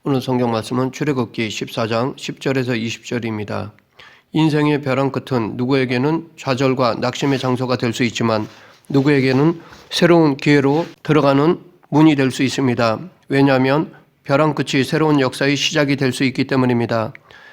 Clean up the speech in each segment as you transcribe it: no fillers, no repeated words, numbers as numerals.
오늘 성경 말씀은 출애굽기 14장 10절에서 20절입니다. 인생의 벼랑 끝은 누구에게는 좌절과 낙심의 장소가 될 수 있지만 누구에게는 새로운 기회로 들어가는 문이 될 수 있습니다. 왜냐하면 벼랑 끝이 새로운 역사의 시작이 될 수 있기 때문입니다.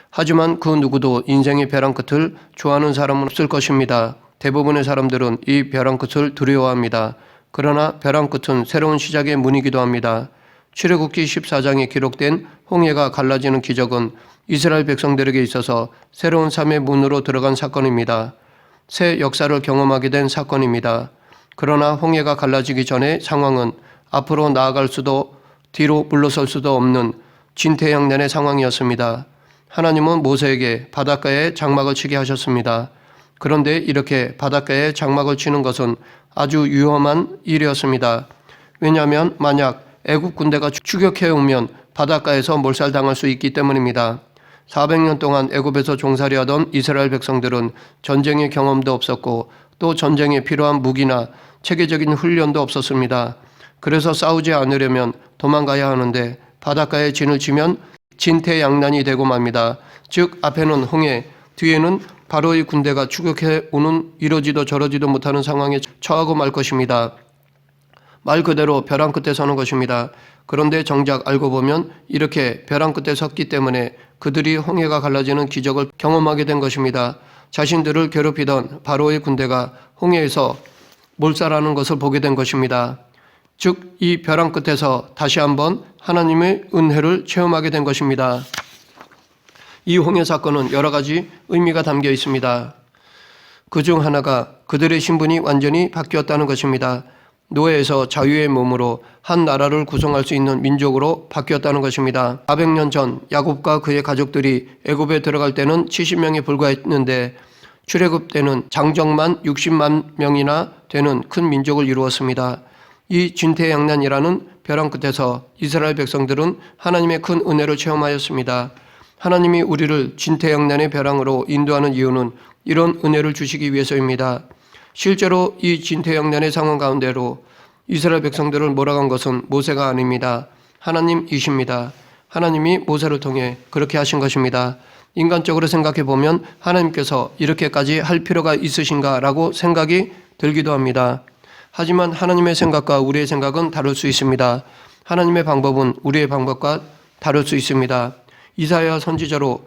하지만 그 누구도 인생의 벼랑 끝을 좋아하는 사람은 없을 것입니다. 대부분의 사람들은 이 벼랑 끝을 두려워합니다. 그러나 벼랑 끝은 새로운 시작의 문이기도 합니다. 출애굽기 14장에 기록된 홍해가 갈라지는 기적은 이스라엘 백성들에게 있어서 새로운 삶의 문으로 들어간 사건입니다. 새 역사를 경험하게 된 사건입니다. 그러나 홍해가 갈라지기 전의 상황은 앞으로 나아갈 수도 뒤로 물러설 수도 없는 진퇴양난의 상황이었습니다. 하나님은 모세에게 바닷가에 장막을 치게 하셨습니다. 그런데 이렇게 바닷가에 장막을 치는 것은 아주 위험한 일이었습니다. 왜냐하면 만약 애굽 군대가 추격해 오면 바닷가에서 몰살당할 수 있기 때문입니다. 400년 동안 애굽에서 종살이 하던 이스라엘 백성들은 전쟁의 경험도 없었고 또 전쟁에 필요한 무기나 체계적인 훈련도 없었습니다. 그래서 싸우지 않으려면 도망가야 하는데 바닷가에 진을 치면 진퇴양난이 되고 맙니다. 즉 앞에는 홍해, 뒤에는 바로의 군대가 추격해 오는 이러지도 저러지도 못하는 상황에 처하고 말 것입니다. 말 그대로 벼랑 끝에 서는 것입니다. 그런데 정작 알고 보면 이렇게 벼랑 끝에 섰기 때문에 그들이 홍해가 갈라지는 기적을 경험하게 된 것입니다. 자신들을 괴롭히던 바로의 군대가 홍해에서 몰살하는 것을 보게 된 것입니다. 즉 이 벼랑 끝에서 다시 한번 하나님의 은혜를 체험하게 된 것입니다. 이 홍해 사건은 여러 가지 의미가 담겨 있습니다. 그중 하나가 그들의 신분이 완전히 바뀌었다는 것입니다. 노예에서 자유의 몸으로 한 나라를 구성할 수 있는 민족으로 바뀌었다는 것입니다. 400년 전 야곱과 그의 가족들이 애굽에 들어갈 때는 70명에 불과했는데 출애굽 때는 장정만 60만 명이나 되는 큰 민족을 이루었습니다. 이 진퇴양난이라는 벼랑 끝에서 이스라엘 백성들은 하나님의 큰 은혜를 체험하였습니다. 하나님이 우리를 진퇴양난의 벼랑으로 인도하는 이유는 이런 은혜를 주시기 위해서입니다. 실제로 이 진퇴양난의 상황 가운데로 이스라엘 백성들을 몰아간 것은 모세가 아닙니다. 하나님이십니다. 하나님이 모세를 통해 그렇게 하신 것입니다. 인간적으로 생각해 보면 하나님께서 이렇게까지 할 필요가 있으신가라고 생각이 들기도 합니다. 하지만 하나님의 생각과 우리의 생각은 다를 수 있습니다. 하나님의 방법은 우리의 방법과 다를 수 있습니다. 이사야 선지자로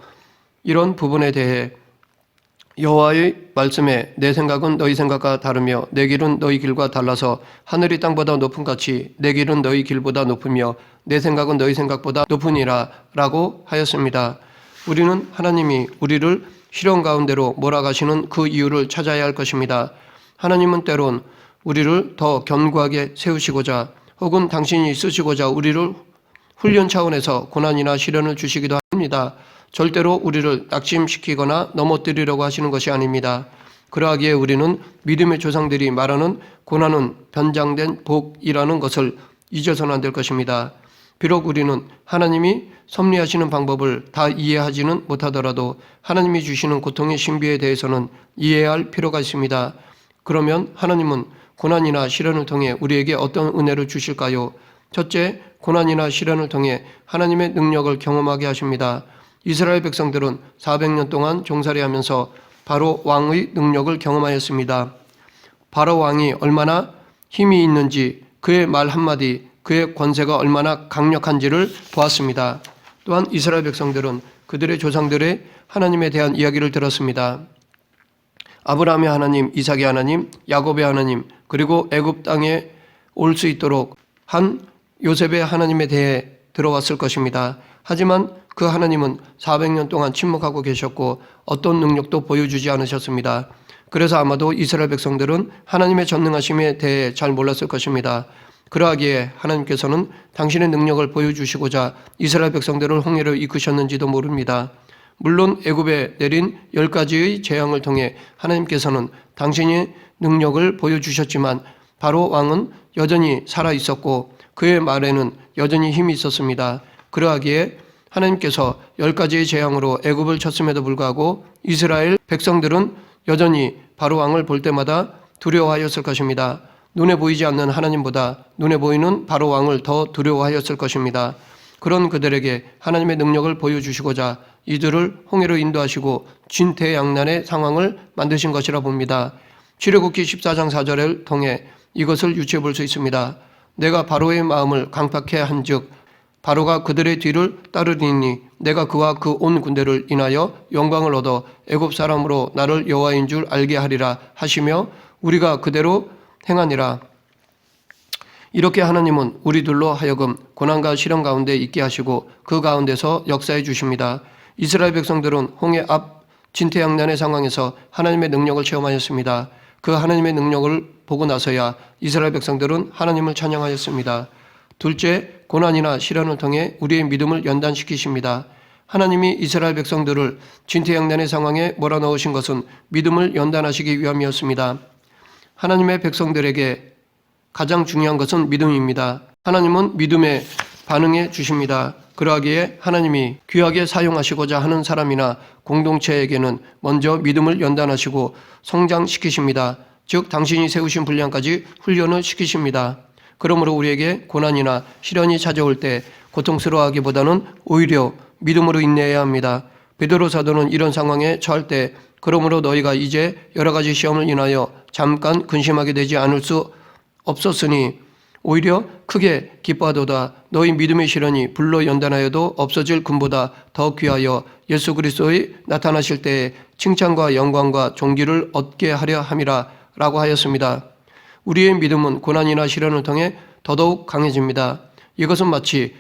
이런 부분에 대해 여호와의 말씀에 내 생각은 너희 생각과 다르며 내 길은 너희 길과 달라서 하늘이 땅보다 높은 같이 내 길은 너희 길보다 높으며 내 생각은 너희 생각보다 높으니라 라고 하였습니다. 우리는 하나님이 우리를 시련 가운데로 몰아가시는 그 이유를 찾아야 할 것입니다. 하나님은 때론 우리를 더 견고하게 세우시고자 혹은 당신이 쓰시고자 우리를 훈련 차원에서 고난이나 시련을 주시기도 합니다. 절대로 우리를 낙심시키거나 넘어뜨리려고 하시는 것이 아닙니다. 그러하기에 우리는 믿음의 조상들이 말하는 고난은 변장된 복이라는 것을 잊어서는 안 될 것입니다. 비록 우리는 하나님이 섭리하시는 방법을 다 이해하지는 못하더라도 하나님이 주시는 고통의 신비에 대해서는 이해해야 할 필요가 있습니다. 그러면 하나님은 고난이나 시련을 통해 우리에게 어떤 은혜를 주실까요? 첫째, 고난이나 시련을 통해 하나님의 능력을 경험하게 하십니다. 이스라엘 백성들은 400년 동안 종살이하면서 바로 왕의 능력을 경험하였습니다. 바로 왕이 얼마나 힘이 있는지 그의 말 한마디, 그의 권세가 얼마나 강력한지를 보았습니다. 또한 이스라엘 백성들은 그들의 조상들의 하나님에 대한 이야기를 들었습니다. 아브라함의 하나님, 이삭의 하나님, 야곱의 하나님, 그리고 애굽 땅에 올 수 있도록 한 요셉의 하나님에 대해 들어왔을 것입니다. 하지만 그 하나님은 400년 동안 침묵하고 계셨고 어떤 능력도 보여주지 않으셨습니다. 그래서 아마도 이스라엘 백성들은 하나님의 전능하심에 대해 잘 몰랐을 것입니다. 그러하기에 하나님께서는 당신의 능력을 보여주시고자 이스라엘 백성들을 홍해로 이끄셨는지도 모릅니다. 물론 애굽에 내린 10가지의 재앙을 통해 하나님께서는 당신의 능력을 보여주셨지만 바로 왕은 여전히 살아있었고 그의 말에는 여전히 힘이 있었습니다. 그러하기에 하나님께서 10가지의 재앙으로 애굽을 쳤음에도 불구하고 이스라엘 백성들은 여전히 바로 왕을 볼 때마다 두려워하였을 것입니다. 눈에 보이지 않는 하나님보다 눈에 보이는 바로 왕을 더 두려워하였을 것입니다. 그런 그들에게 하나님의 능력을 보여주시고자 이들을 홍해로 인도하시고 진퇴양난의 상황을 만드신 것이라 봅니다. 출애굽기 14장 4절을 통해 이것을 유추해 볼 수 있습니다. 내가 바로의 마음을 강팍해 한즉 바로가 그들의 뒤를 따르리니 내가 그와 그 온 군대를 인하여 영광을 얻어 애굽 사람으로 나를 여호와인 줄 알게 하리라 하시며 우리가 그대로 행하니라. 이렇게 하나님은 우리들로 하여금 고난과 시련 가운데 있게 하시고 그 가운데서 역사해 주십니다. 이스라엘 백성들은 홍해 앞 진퇴양난의 상황에서 하나님의 능력을 체험하였습니다. 그 하나님의 능력을 보고 나서야 이스라엘 백성들은 하나님을 찬양하였습니다. 둘째, 고난이나 시련을 통해 우리의 믿음을 연단시키십니다. 하나님이 이스라엘 백성들을 진퇴양난의 상황에 몰아넣으신 것은 믿음을 연단하시기 위함이었습니다. 하나님의 백성들에게 가장 중요한 것은 믿음입니다. 하나님은 믿음에 반응해 주십니다. 그러하기에 하나님이 귀하게 사용하시고자 하는 사람이나 공동체에게는 먼저 믿음을 연단하시고 성장시키십니다. 즉 당신이 세우신 분량까지 훈련을 시키십니다. 그러므로 우리에게 고난이나 시련이 찾아올 때 고통스러워하기보다는 오히려 믿음으로 인내해야 합니다. 베드로 사도는 이런 상황에 처할 때 그러므로 너희가 이제 여러 가지 시험을 인하여 잠깐 근심하게 되지 않을 수 없었으니 오히려 크게 기뻐하도다. 너희 믿음의 시련이 불로 연단하여도 없어질 금보다 더 귀하여 예수 그리스도의 나타나실 때에 칭찬과 영광과 존귀를 얻게 하려 함이라 라고 하였습니다. 우리의 믿음은 고난이나 시련을 통해 더더욱 강해집니다. 이것은 마치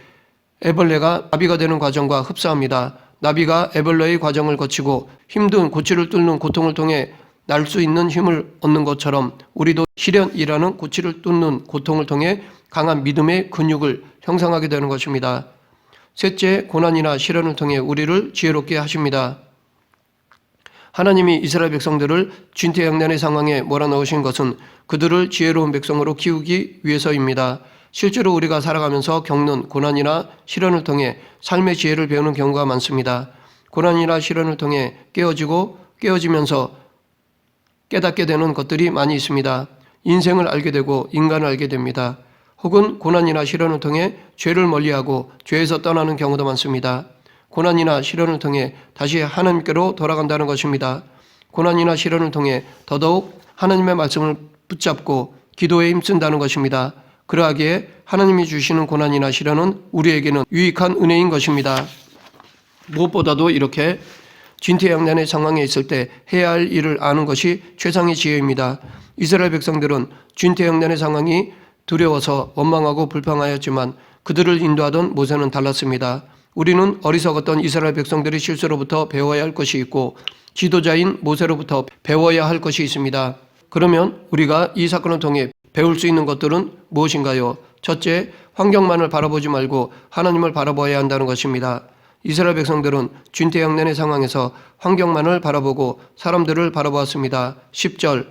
애벌레가 나비가 되는 과정과 흡사합니다. 나비가 애벌레의 과정을 거치고 힘든 고치를 뚫는 고통을 통해 날 수 있는 힘을 얻는 것처럼 우리도 시련이라는 고치를 뚫는 고통을 통해 강한 믿음의 근육을 형성하게 되는 것입니다. 셋째, 고난이나 시련을 통해 우리를 지혜롭게 하십니다. 하나님이 이스라엘 백성들을 진퇴양난의 상황에 몰아넣으신 것은 그들을 지혜로운 백성으로 키우기 위해서입니다. 실제로 우리가 살아가면서 겪는 고난이나 시련을 통해 삶의 지혜를 배우는 경우가 많습니다. 고난이나 시련을 통해 깨어지면서 깨닫게 되는 것들이 많이 있습니다. 인생을 알게 되고 인간을 알게 됩니다. 혹은 고난이나 시련을 통해 죄를 멀리하고 죄에서 떠나는 경우도 많습니다. 고난이나 시련을 통해 다시 하나님께로 돌아간다는 것입니다. 고난이나 시련을 통해 더더욱 하나님의 말씀을 붙잡고 기도에 힘쓴다는 것입니다. 그러하기에 하나님이 주시는 고난이나 시련은 우리에게는 유익한 은혜인 것입니다. 무엇보다도 이렇게 진퇴양난의 상황에 있을 때 해야 할 일을 아는 것이 최상의 지혜입니다. 이스라엘 백성들은 진퇴양난의 상황이 두려워서 원망하고 불평하였지만 그들을 인도하던 모세는 달랐습니다. 우리는 어리석었던 이스라엘 백성들의 실수로부터 배워야 할 것이 있고 지도자인 모세로부터 배워야 할 것이 있습니다. 그러면 우리가 이 사건을 통해 배울 수 있는 것들은 무엇인가요? 첫째, 환경만을 바라보지 말고 하나님을 바라봐야 한다는 것입니다. 이스라엘 백성들은 진퇴양난의 상황에서 환경만을 바라보고 사람들을 바라보았습니다. 10절,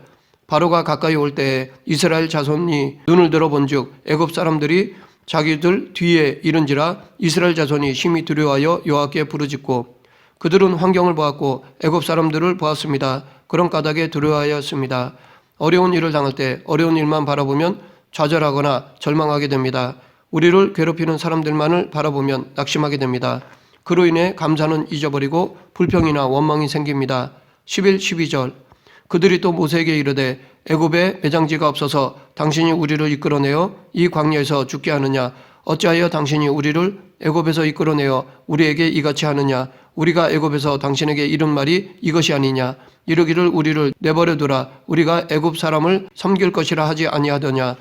바로가 가까이 올 때에 이스라엘 자손이 눈을 들어본즉 애굽 사람들이 자기들 뒤에 이른지라 이스라엘 자손이 심히 두려워하여 여호와께 부르짖고 그들은 환경을 보았고 애굽 사람들을 보았습니다. 그런 까닭에 두려워하였습니다. 어려운 일을 당할 때 어려운 일만 바라보면 좌절하거나 절망하게 됩니다. 우리를 괴롭히는 사람들만을 바라보면 낙심하게 됩니다. 그로 인해 감사는 잊어버리고 불평이나 원망이 생깁니다. 11, 12절 그들이 또 모세에게 이르되 애굽에 매장지가 없어서 당신이 우리를 이끌어내어 이 광야에서 죽게 하느냐 어찌하여 당신이 우리를 애굽에서 이끌어내어 우리에게 이같이 하느냐 우리가 애굽에서 당신에게 이른 말이 이것이 아니냐 이르기를 우리를 내버려 두라 우리가 애굽 사람을 섬길 것이라 하지 아니하더냐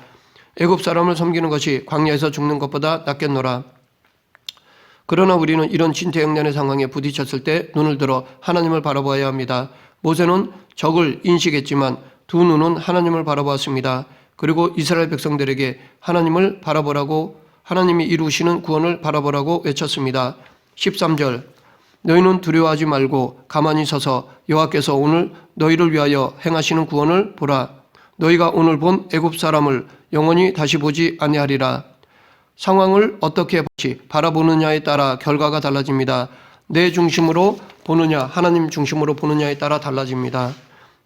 애굽 사람을 섬기는 것이 광야에서 죽는 것보다 낫겠노라. 그러나 우리는 이런 진퇴양난의 상황에 부딪혔을 때 눈을 들어 하나님을 바라봐야 합니다. 모세는 적을 인식했지만 두 눈은 하나님을 바라보았습니다. 그리고 이스라엘 백성들에게 하나님을 바라보라고 하나님이 이루시는 구원을 바라보라고 외쳤습니다. 13절 너희는 두려워하지 말고 가만히 서서 여호와께서 오늘 너희를 위하여 행하시는 구원을 보라. 너희가 오늘 본 애굽 사람을 영원히 다시 보지 아니하리라. 상황을 어떻게 바라보느냐에 따라 결과가 달라집니다. 내 중심으로 보느냐 하나님 중심으로 보느냐에 따라 달라집니다.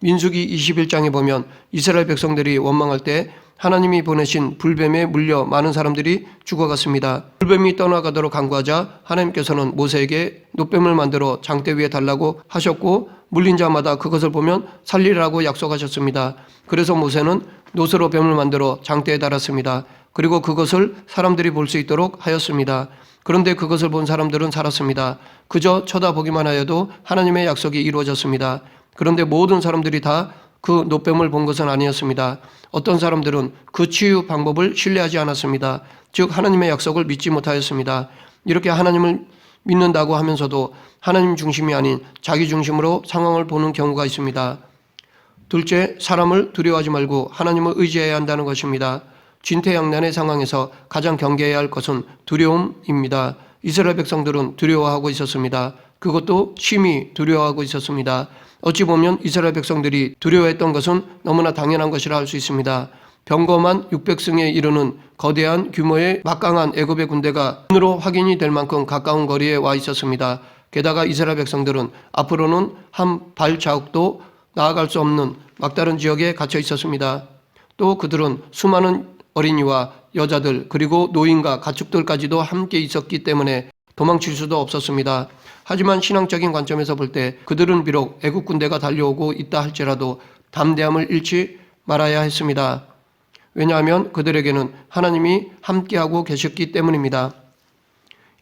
민수기 21장에 보면 이스라엘 백성들이 원망할 때 하나님이 보내신 불뱀에 물려 많은 사람들이 죽어갔습니다. 불뱀이 떠나가도록 간구하자 하나님께서는 모세에게 놋뱀을 만들어 장대 위에 달라고 하셨고 물린 자마다 그것을 보면 살리라고 약속하셨습니다. 그래서 모세는 놋으로 뱀을 만들어 장대에 달았습니다. 그리고 그것을 사람들이 볼 수 있도록 하였습니다. 그런데 그것을 본 사람들은 살았습니다. 그저 쳐다보기만 하여도 하나님의 약속이 이루어졌습니다. 그런데 모든 사람들이 다 그 놋뱀을 본 것은 아니었습니다. 어떤 사람들은 그 치유 방법을 신뢰하지 않았습니다. 즉 하나님의 약속을 믿지 못하였습니다. 이렇게 하나님을 믿는다고 하면서도 하나님 중심이 아닌 자기 중심으로 상황을 보는 경우가 있습니다. 둘째, 사람을 두려워하지 말고 하나님을 의지해야 한다는 것입니다. 진퇴양난의 상황에서 가장 경계해야 할 것은 두려움입니다. 이스라엘 백성들은 두려워하고 있었습니다. 그것도 심히 두려워하고 있었습니다. 어찌 보면 이스라엘 백성들이 두려워했던 것은 너무나 당연한 것이라 할 수 있습니다. 병거만 600승에 이르는 거대한 규모의 막강한 애굽의 군대가 눈으로 확인이 될 만큼 가까운 거리에 와 있었습니다. 게다가 이스라엘 백성들은 앞으로는 한 발자국도 나아갈 수 없는 막다른 지역에 갇혀 있었습니다. 또 그들은 수많은 어린이와 여자들 그리고 노인과 가축들까지도 함께 있었기 때문에 도망칠 수도 없었습니다. 하지만 신앙적인 관점에서 볼 때 그들은 비록 애국 군대가 달려오고 있다 할지라도 담대함을 잃지 말아야 했습니다. 왜냐하면 그들에게는 하나님이 함께하고 계셨기 때문입니다.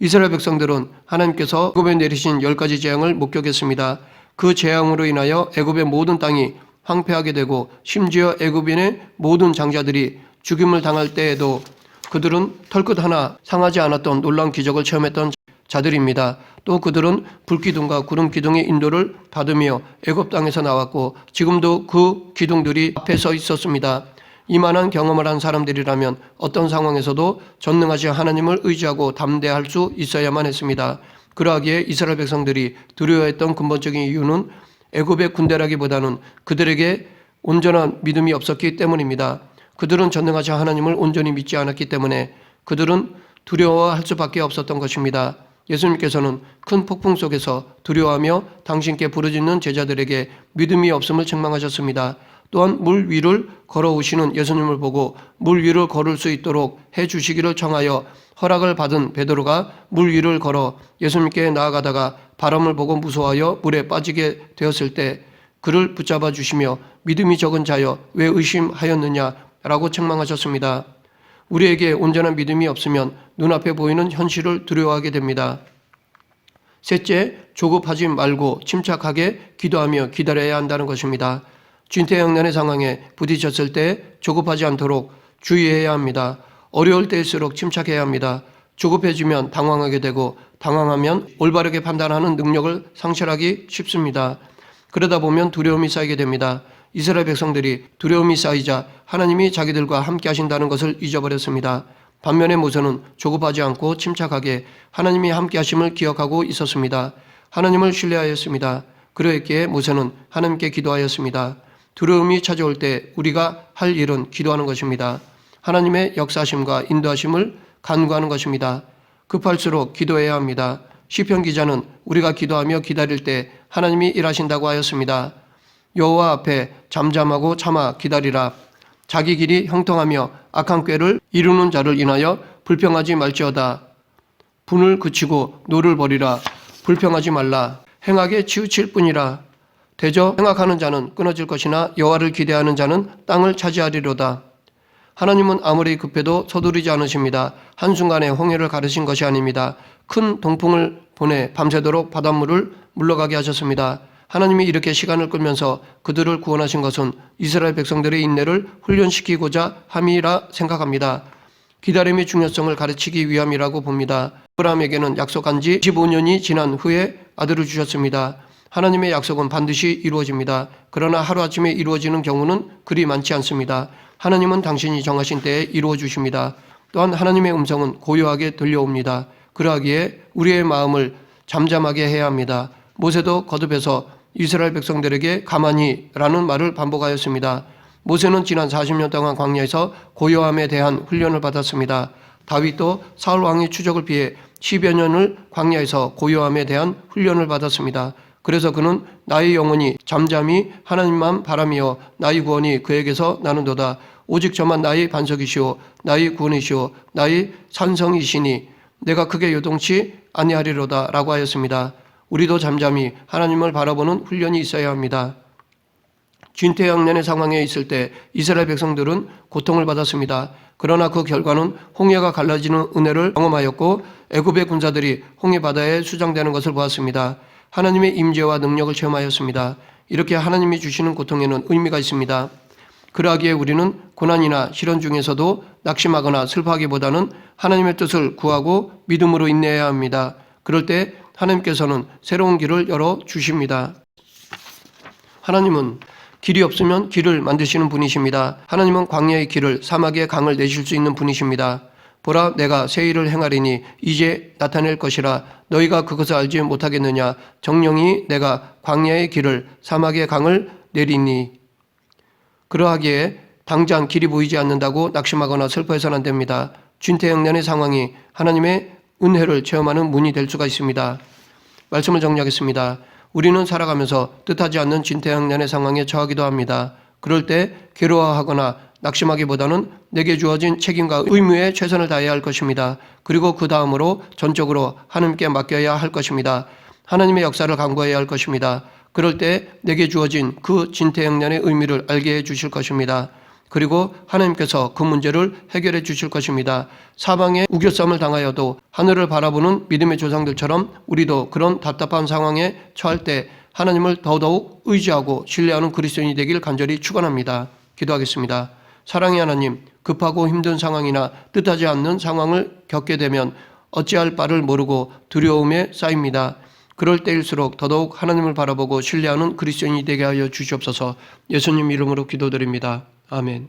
이스라엘 백성들은 하나님께서 애굽에 내리신 10가지 재앙을 목격했습니다. 그 재앙으로 인하여 애굽의 모든 땅이 황폐하게 되고 심지어 애굽인의 모든 장자들이 죽임을 당할 때에도 그들은 털끝 하나 상하지 않았던 놀라운 기적을 체험했던 자들입니다. 또 그들은 불기둥과 구름 기둥의 인도를 받으며 애굽 땅에서 나왔고 지금도 그 기둥들이 앞에 서 있었습니다. 이만한 경험을 한 사람들이라면 어떤 상황에서도 전능하신 하나님을 의지하고 담대할 수 있어야만 했습니다. 그러하기에 이스라엘 백성들이 두려워했던 근본적인 이유는 애굽의 군대라기보다는 그들에게 온전한 믿음이 없었기 때문입니다. 그들은 전능하신 하나님을 온전히 믿지 않았기 때문에 그들은 두려워할 수밖에 없었던 것입니다. 예수님께서는 큰 폭풍 속에서 두려워하며 당신께 부르짖는 제자들에게 믿음이 없음을 책망하셨습니다. 또한 물 위를 걸어오시는 예수님을 보고 물 위를 걸을 수 있도록 해주시기를 청하여 허락을 받은 베드로가 물 위를 걸어 예수님께 나아가다가 바람을 보고 무서워하여 물에 빠지게 되었을 때 그를 붙잡아 주시며 믿음이 적은 자여 왜 의심하였느냐라고 책망하셨습니다. 우리에게 온전한 믿음이 없으면 눈앞에 보이는 현실을 두려워하게 됩니다. 셋째, 조급하지 말고 침착하게 기도하며 기다려야 한다는 것입니다. 진퇴양난의 상황에 부딪혔을 때 조급하지 않도록 주의해야 합니다. 어려울 때일수록 침착해야 합니다. 조급해지면 당황하게 되고 당황하면 올바르게 판단하는 능력을 상실하기 쉽습니다. 그러다 보면 두려움이 쌓이게 됩니다. 이스라엘 백성들이 두려움이 쌓이자 하나님이 자기들과 함께 하신다는 것을 잊어버렸습니다. 반면에 모세는 조급하지 않고 침착하게 하나님이 함께 하심을 기억하고 있었습니다. 하나님을 신뢰하였습니다. 그러했기에 모세는 하나님께 기도하였습니다. 두려움이 찾아올 때 우리가 할 일은 기도하는 것입니다. 하나님의 역사하심과 인도하심을 간구하는 것입니다. 급할수록 기도해야 합니다. 시편 기자는 우리가 기도하며 기다릴 때 하나님이 일하신다고 하였습니다. 여호와 앞에 잠잠하고 참아 기다리라. 자기 길이 형통하며 악한 꾀를 이루는 자를 인하여 불평하지 말지어다. 분을 그치고 노를 버리라. 불평하지 말라. 행악에 치우칠 뿐이라. 대저 행악하는 자는 끊어질 것이나 여호와를 기대하는 자는 땅을 차지하리로다. 하나님은 아무리 급해도 서두르지 않으십니다. 한순간에 홍해를 가르신 것이 아닙니다. 큰 동풍을 보내 밤새도록 바닷물을 물러가게 하셨습니다. 하나님이 이렇게 시간을 끌면서 그들을 구원하신 것은 이스라엘 백성들의 인내를 훈련시키고자 함이라 생각합니다. 기다림의 중요성을 가르치기 위함이라고 봅니다. 아브라함에게는 약속한 지 25년이 지난 후에 아들을 주셨습니다. 하나님의 약속은 반드시 이루어집니다. 그러나 하루아침에 이루어지는 경우는 그리 많지 않습니다. 하나님은 당신이 정하신 때에 이루어 주십니다. 또한 하나님의 음성은 고요하게 들려옵니다. 그러하기에 우리의 마음을 잠잠하게 해야 합니다. 모세도 거듭해서 이스라엘 백성들에게 가만히 라는 말을 반복하였습니다. 모세는 지난 40년 동안 광야에서 고요함에 대한 훈련을 받았습니다. 다윗도 사울 왕의 추적을 피해 10여 년을 광야에서 고요함에 대한 훈련을 받았습니다. 그래서 그는 나의 영혼이 잠잠히 하나님만 바라며 나의 구원이 그에게서 나는도다. 오직 저만 나의 반석이시오 나의 구원이시오 나의 산성이시니 내가 크게 요동치 아니하리로다 라고 하였습니다. 우리도 잠잠히 하나님을 바라보는 훈련이 있어야 합니다. 진퇴양난의 상황에 있을 때 이스라엘 백성들은 고통을 받았습니다. 그러나 그 결과는 홍해가 갈라지는 은혜를 경험하였고 애굽의 군사들이 홍해 바다에 수장되는 것을 보았습니다. 하나님의 임재와 능력을 체험하였습니다. 이렇게 하나님이 주시는 고통에는 의미가 있습니다. 그러하기에 우리는 고난이나 시련 중에서도 낙심하거나 슬퍼하기보다는 하나님의 뜻을 구하고 믿음으로 인내해야 합니다. 그럴 때 하나님께서는 새로운 길을 열어 주십니다. 하나님은 길이 없으면 길을 만드시는 분이십니다. 하나님은 광야의 길을 사막의 강을 내실 수 있는 분이십니다. 보라 내가 새 일을 행하리니 이제 나타낼 것이라 너희가 그것을 알지 못하겠느냐 정령이 내가 광야의 길을 사막의 강을 내리니 그러하기에 당장 길이 보이지 않는다고 낙심하거나 슬퍼해서는 안 됩니다. 진퇴양난의 상황이 하나님의 은혜를 체험하는 문이 될 수가 있습니다. 말씀을 정리하겠습니다. 우리는 살아가면서 뜻하지 않는 진퇴양난의 상황에 처하기도 합니다. 그럴 때 괴로워하거나 낙심하기보다는 내게 주어진 책임과 의무에 최선을 다해야 할 것입니다. 그리고 그 다음으로 전적으로 하나님께 맡겨야 할 것입니다. 하나님의 역사를 간구해야 할 것입니다. 그럴 때 내게 주어진 그 진퇴양난의 의미를 알게 해 주실 것입니다. 그리고 하나님께서 그 문제를 해결해 주실 것입니다. 사방에 우겨쌈을 당하여도 하늘을 바라보는 믿음의 조상들처럼 우리도 그런 답답한 상황에 처할 때 하나님을 더더욱 의지하고 신뢰하는 그리스도인이 되길 간절히 축원합니다. 기도하겠습니다. 사랑의 하나님, 급하고 힘든 상황이나 뜻하지 않는 상황을 겪게 되면 어찌할 바를 모르고 두려움에 쌓입니다. 그럴 때일수록 더더욱 하나님을 바라보고 신뢰하는 그리스도인이 되게 하여 주시옵소서. 예수님 이름으로 기도드립니다. 아멘.